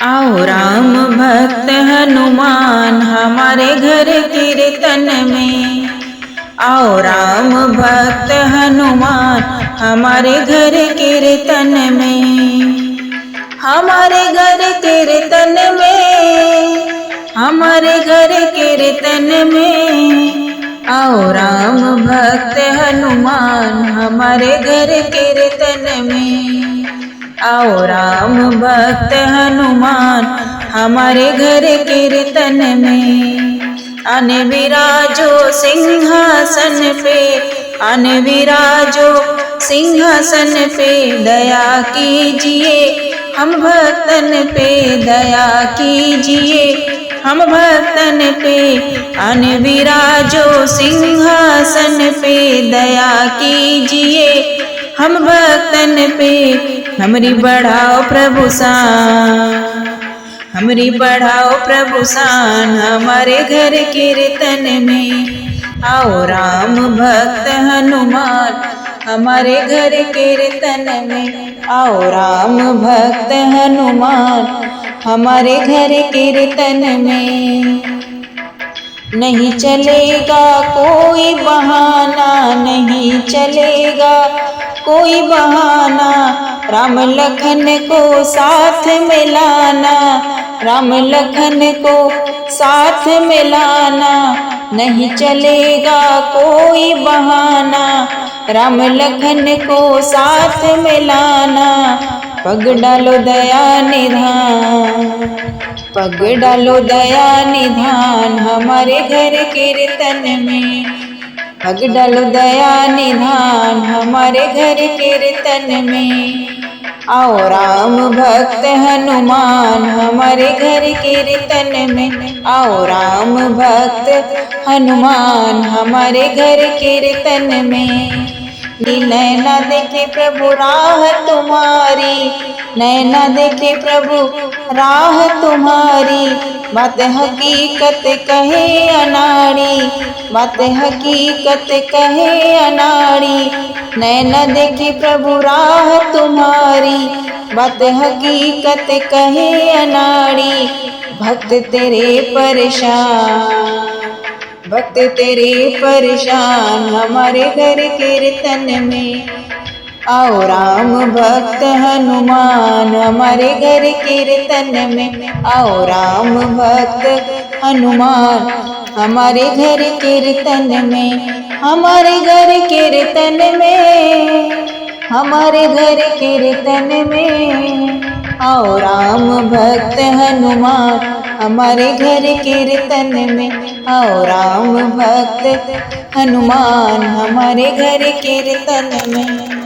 आओ राम भक्त हनुमान हमारे घर कीर्तन में। आओ राम भक्त हनुमान हमारे घर कीर्तन में। हमारे घर कीर्तन में, हमारे घर कीर्तन में। आओ राम भक्त हनुमान हमारे घर कीर्तन में। आओ राम भक्त हनुमान हमारे घर कीर्तन में। आने विराजो सिंहासन पे, आने विराजो सिंहासन पे। दया कीजिए हम भक्तन पे, दया कीजिए हम भक्तन पे। आने विराजो सिंहासन पे, दया कीजिए हम भक्तन पे। हमरी बढ़ाओ प्रभु शान, हमरी बढ़ाओ प्रभु शान हमारे घर कीर्तन में। आओ राम भक्त हनुमान हमारे घर कीर्तन में। आओ राम भक्त हनुमान हमारे घर कीर्तन में। नहीं चलेगा कोई बहाना, नहीं चलेगा कोई बहाना। राम लखन को साथ में लाना, राम लखन को साथ में लाना। नहीं चलेगा कोई बहाना, राम लखन को साथ में लाना। पग डालो दया निधान, पग डालो दया निधान हमारे घर कीर्तन में। पग डालो दया निधान हमारे घर कीर्तन में। आओ राम भक्त हनुमान हमारे घर कीर्तन में। आओ राम भक्त हनुमान हमारे घर कीर्तन में। नैना देखे प्रभु राह तुम्हारी, नैना देखे प्रभु राह तुम्हारी। बात हकीकत कहे अनाड़ी, बात हकीकत कहे अनाड़ी। नैना देखे प्रभु राह तुम्हारी, बात हकीकत कहे अनाड़ी। भक्त तेरे परेशान, भक्त तेरे परेशान हमारे घर कीर्तन में। आओ राम भक्त हनुमान हमारे घर कीर्तन में। आओ राम भक्त हनुमान हमारे घर कीर्तन में। हमारे घर कीर्तन में, हमारे घर कीर्तन में। आओ राम भक्त हनुमान हमारे घर कीर्तन में। आओ राम भक्त हनुमान हमारे घर कीर्तन में।